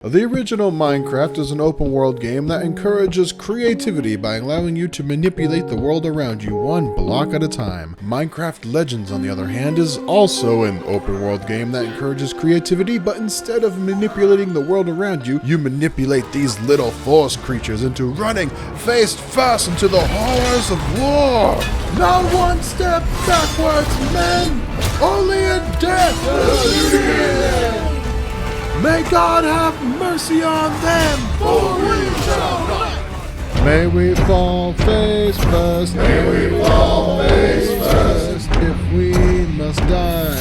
The original Minecraft is an open world game that encourages creativity by allowing you to manipulate the world around you one block at a time. Minecraft Legends, on the other hand, is also an open world game that encourages creativity, but instead of manipulating the world around you, you manipulate these little forest creatures into running face first into the horrors of war. Not one step backwards, men! Only in death will you begin! May God have mercy on them, for we shall not. May we fall face first. May we fall face first. If we must die.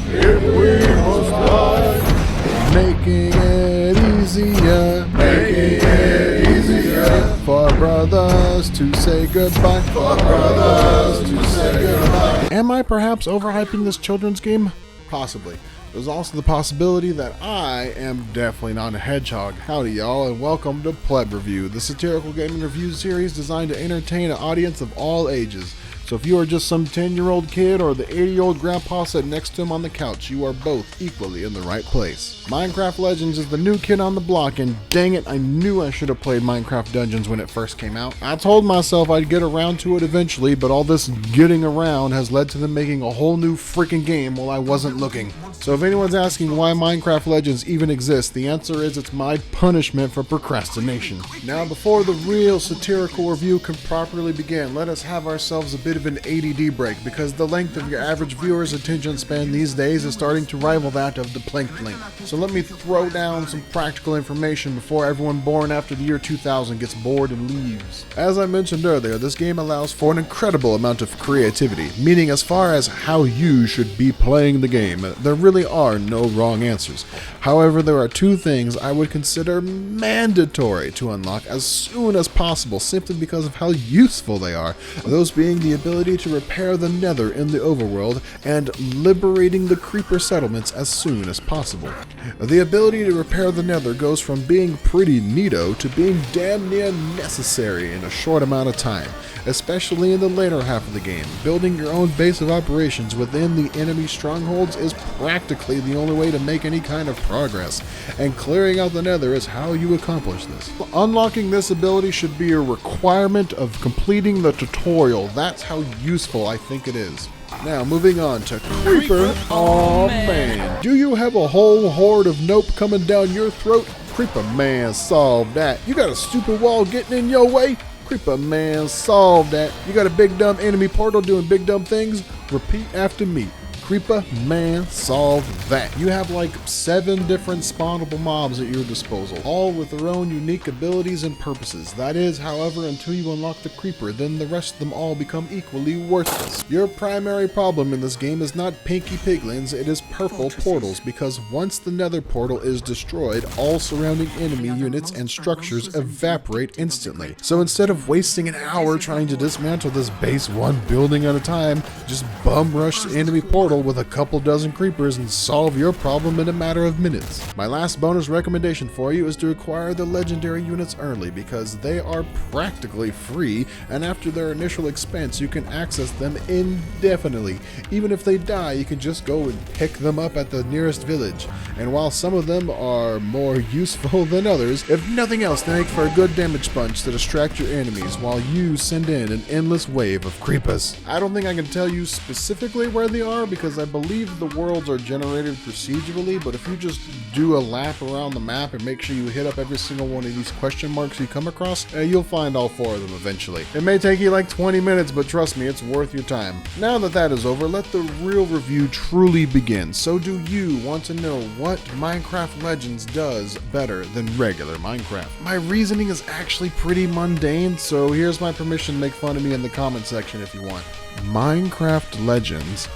If we must die. Making it easier. Making it easier. For brothers to say goodbye. For brothers to say goodbye. Am I perhaps overhyping this children's game? Possibly. There's also the possibility that I am definitely not a hedgehog. Howdy y'all, and welcome to Pleb Review, the satirical gaming review series designed to entertain an audience of all ages. So if you are just some 10-year-old kid or the 80-year-old grandpa sitting next to him on the couch, you are both equally in the right place. Minecraft Legends is the new kid on the block, and dang it, I knew I should have played Minecraft Dungeons when it first came out. I told myself I'd get around to it eventually, but all this getting around has led to them making a whole new freaking game while I wasn't looking. So if anyone's asking why Minecraft Legends even exists, the answer is it's my punishment for procrastination. Now before the real satirical review can properly begin, let us have ourselves a bit of an ADD break, because the length of your average viewer's attention span these days is starting to rival that of the Plank Link. So let me throw down some practical information before everyone born after the year 2000 gets bored and leaves. As I mentioned earlier, this game allows for an incredible amount of creativity, meaning as far as how you should be playing the game, there really are no wrong answers. However, there are two things I would consider mandatory to unlock as soon as possible, simply because of how useful they are, those being the ability to repair the nether in the overworld and liberating the creeper settlements as soon as possible. The ability to repair the nether goes from being pretty neato to being damn near necessary in a short amount of time, especially in the later half of the game. Building your own base of operations within the enemy strongholds is practically the only way to make any kind of progress, and clearing out the nether is how you accomplish this. Unlocking this ability should be a requirement of completing the tutorial. That's how useful I think it is. Now, moving on to Creeper. Oh man. Do you have a whole horde of nope coming down your throat? Creeper man, solve that. You got a stupid wall getting in your way? Creeper man, solve that. You got a big dumb enemy portal doing big dumb things? Repeat after me. Creeper man, solve that. You have like 7 different spawnable mobs at your disposal, all with their own unique abilities and purposes. That is, however, until you unlock the creeper, then the rest of them all become equally worthless. Your primary problem in this game is not pinky piglins, it is purple portals, because once the nether portal is destroyed, all surrounding enemy units and structures evaporate instantly. So instead of wasting an hour trying to dismantle this base one building at a time, just bum rush the enemy portal with a couple dozen creepers and solve your problem in a matter of minutes. My last bonus recommendation for you is to acquire the legendary units early, because they are practically free, and after their initial expense you can access them indefinitely. Even if they die, you can just go and pick them up at the nearest village, and while some of them are more useful than others, if nothing else they make for a good damage sponge to distract your enemies while you send in an endless wave of creepers. I don't think I can tell you specifically where they are, because I believe the worlds are generated procedurally, but if you just do a lap around the map and make sure you hit up every single one of these question marks you come across, you'll find all 4 of them eventually. It may take you like 20 minutes, but trust me, it's worth your time. Now that that is over, let the real review truly begin. So do you want to know what Minecraft Legends does better than regular Minecraft? My reasoning is actually pretty mundane, so here's my permission to make fun of me in the comment section if you want. Minecraft Legends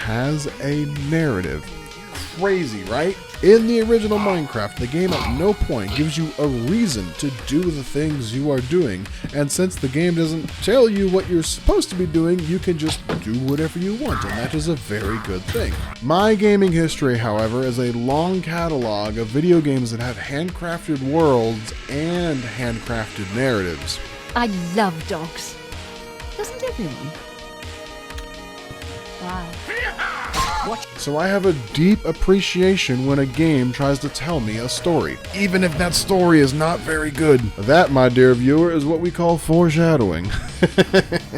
has a narrative. Crazy, right? In the original Minecraft, the game at no point gives you a reason to do the things you are doing, and since the game doesn't tell you what you're supposed to be doing, you can just do whatever you want, and that is a very good thing. My gaming history, however, is a long catalog of video games that have handcrafted worlds and handcrafted narratives. I love dogs. Doesn't everyone? Wow. So I have a deep appreciation when a game tries to tell me a story, even if that story is not very good. That, my dear viewer, is what we call foreshadowing.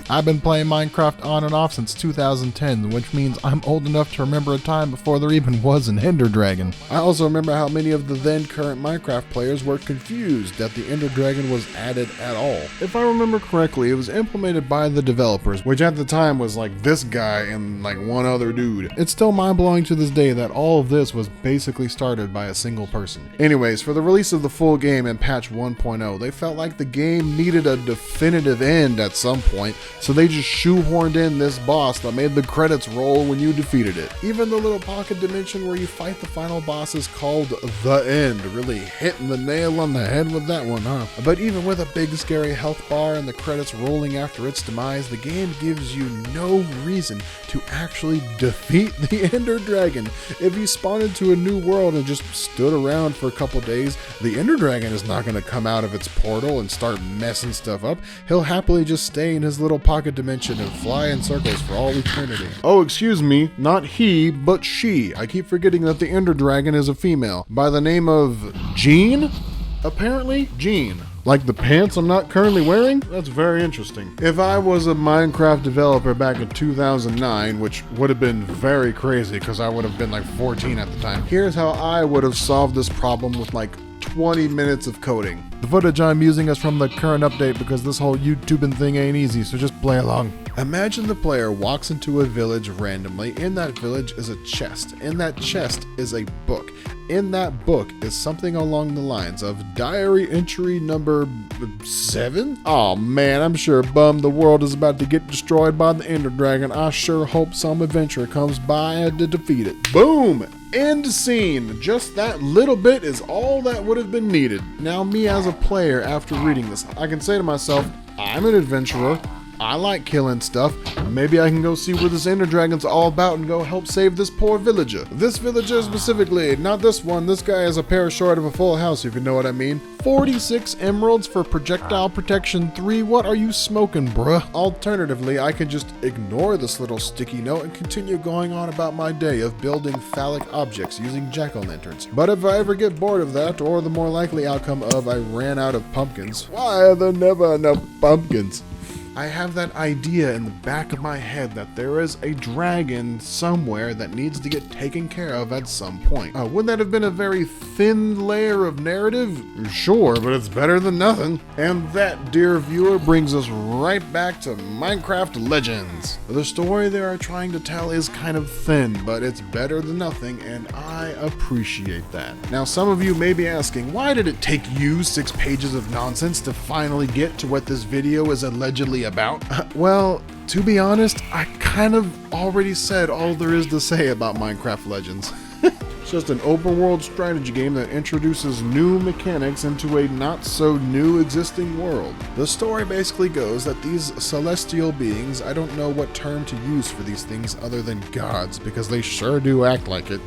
I've been playing Minecraft on and off since 2010, which means I'm old enough to remember a time before there even was an Ender Dragon. I also remember how many of the then current Minecraft players were confused that the Ender Dragon was added at all. If I remember correctly, it was implemented by the developers, which at the time was like this guy and like one other dude. It's still mind-blowing to this day that all of this was basically started by a single person. Anyways, for the release of the full game in patch 1.0, they felt like the game needed a definitive end at some point, so they just shoehorned in this boss that made the credits roll when you defeated it. Even the little pocket dimension where you fight the final boss is called The End, really hitting the nail on the head with that one, huh? But even with a big scary health bar and the credits rolling after its demise, the game gives you no reason to actually defeat the Ender Dragon. If you spawned into a new world and just stood around for a couple days, the Ender Dragon is not going to come out of its portal and start messing stuff up. He'll happily just stay in his little pocket dimension and fly in circles for all eternity. Oh, excuse me, not he, but she. I keep forgetting that the Ender Dragon is a female. By the name of Jean? Apparently, Jean. Like the pants I'm not currently wearing? That's very interesting. If I was a Minecraft developer back in 2009, which would have been very crazy because I would have been like 14 at the time, here's how I would have solved this problem with like 20 minutes of coding. The footage I'm using is from the current update because this whole YouTubing thing ain't easy, so just play along. Imagine the player walks into a village randomly. In that village is a chest. In that chest is a book. In that book is something along the lines of diary entry number 7? Oh man, I'm sure bummed the world is about to get destroyed by the Ender Dragon. I sure hope some adventurer comes by to defeat it. Boom! End scene. Just that little bit is all that would have been needed. Now me as a player, after reading this, I can say to myself, I'm an adventurer. I like killing stuff. Maybe I can go see where this Ender Dragon's all about and go help save this poor villager. This villager specifically, not this one. This guy is a pair short of a full house, if you know what I mean. 46 emeralds for projectile protection 3. What are you smoking, bruh? Alternatively, I could just ignore this little sticky note and continue going on about my day of building phallic objects using jack-o'-lanterns. But if I ever get bored of that, or the more likely outcome of I ran out of pumpkins, why are there never enough pumpkins? I have that idea in the back of my head that there is a dragon somewhere that needs to get taken care of at some point. Wouldn't that have been a very thin layer of narrative? Sure, but it's better than nothing. And that, dear viewer, brings us right back to Minecraft Legends. The story they are trying to tell is kind of thin, but it's better than nothing, and I appreciate that. Now, some of you may be asking, why did it take you 6 pages of nonsense to finally get to what this video is allegedly about? Well, to be honest, I kind of already said all there is to say about Minecraft Legends. It's just an open world strategy game that introduces new mechanics into a not so new existing world. The story basically goes that these celestial beings, I don't know what term to use for these things other than gods, because they sure do act like it,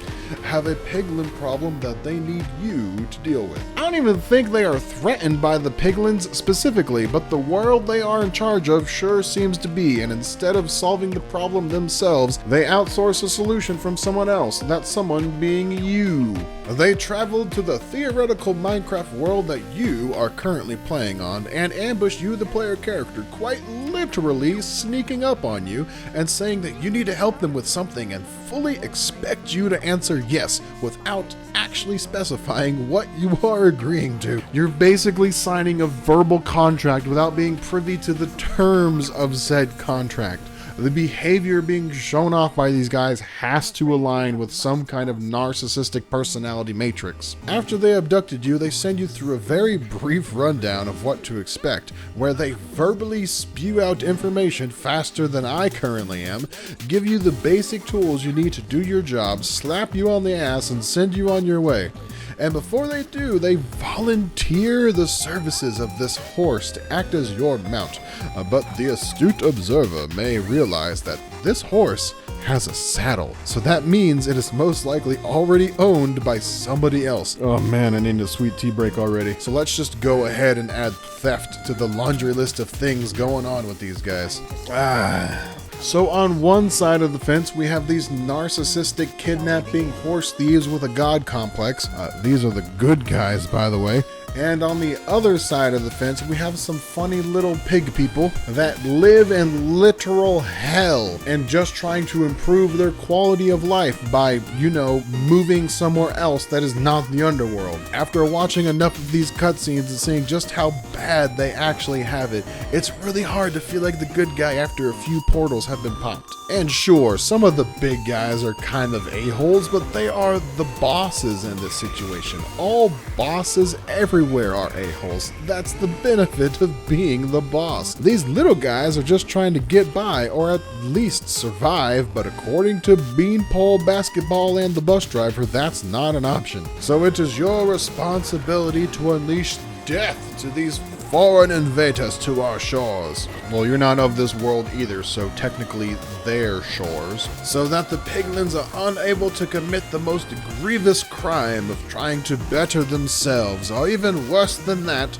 have a piglin problem that they need you to deal with. I don't even think they are threatened by the piglins specifically, but the world they are in charge of sure seems to be, and instead of solving the problem themselves, they outsource a solution from someone else, that someone being you. They traveled to the theoretical Minecraft world that you are currently playing on and ambushed you, the player character, quite literally sneaking up on you and saying that you need to help them with something and fully expect you to answer yes without actually specifying what you are agreeing to. You're basically signing a verbal contract without being privy to the terms of said contract. The behavior being shown off by these guys has to align with some kind of narcissistic personality matrix. After they abducted you, they send you through a very brief rundown of what to expect, where they verbally spew out information faster than I currently am, give you the basic tools you need to do your job, slap you on the ass, and send you on your way. And before they do, they volunteer the services of this horse to act as your mount. But the astute observer may realize that this horse has a saddle, so that means it is most likely already owned by somebody else. Oh man, I need a sweet tea break already. So let's just go ahead and add theft to the laundry list of things going on with these guys. So on one side of the fence, we have these narcissistic kidnapping horse thieves with a god complex. These are the good guys, by the way. And on the other side of the fence, we have some funny little pig people that live in literal hell and just trying to improve their quality of life by, you know, moving somewhere else that is not the underworld. After watching enough of these cutscenes and seeing just how bad they actually have it, it's really hard to feel like the good guy after a few portals have been popped. And sure, some of the big guys are kind of a-holes, but they are the bosses in this situation. All bosses everywhere are a-holes. That's the benefit of being the boss. These little guys are just trying to get by, or at least survive, but according to Beanpole Basketball and the bus driver, that's not an option. So it is your responsibility to unleash death to these foreign invaders to our shores. Well, you're not of this world either, so technically their shores. So that the piglins are unable to commit the most grievous crime of trying to better themselves, or even worse than that,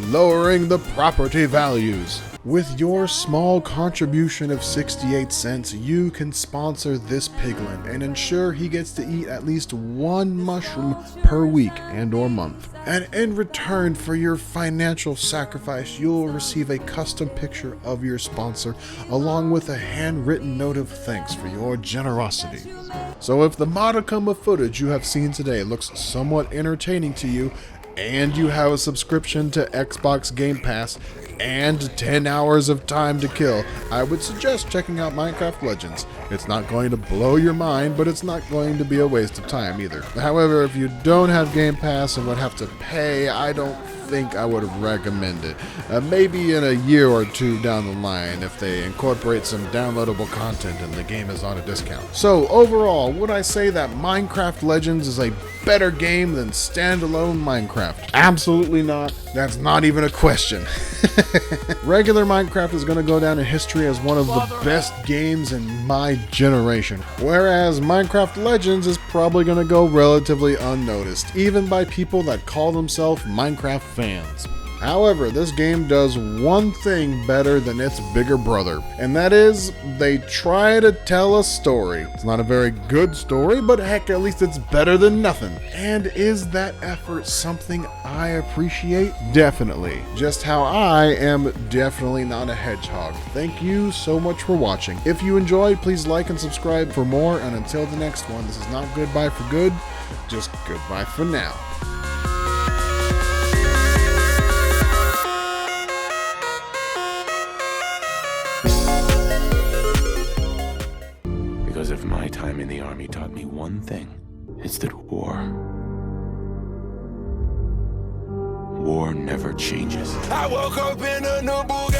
lowering the property values. With your small contribution of 68 cents, you can sponsor this piglin and ensure he gets to eat at least one mushroom per week and or month. And in return for your financial sacrifice, you'll receive a custom picture of your sponsor along with a handwritten note of thanks for your generosity. So if the modicum of footage you have seen today looks somewhat entertaining to you, and you have a subscription to Xbox Game Pass, and 10 hours of time to kill, I would suggest checking out Minecraft Legends. It's not going to blow your mind, but it's not going to be a waste of time either. However, if you don't have Game Pass and would have to pay, I don't think I would recommend it. Maybe in a year or two down the line if they incorporate some downloadable content and the game is on a discount. So overall, would I say that Minecraft Legends is a better game than standalone Minecraft? Absolutely not. That's not even a question. Regular Minecraft is going to go down in history as one of the best games in my generation, whereas Minecraft Legends is probably going to go relatively unnoticed, even by people that call themselves Minecraft fans. However, this game does one thing better than its bigger brother, and that is, they try to tell a story. It's not a very good story, but heck, at least it's better than nothing. And is that effort something I appreciate? Definitely. Just how I am definitely not a hedgehog. Thank you so much for watching. If you enjoyed, please like and subscribe for more, and until the next one, this is not goodbye for good, just goodbye for now. Because if my time in the army taught me one thing, it's that war never changes. I woke up in a new booth.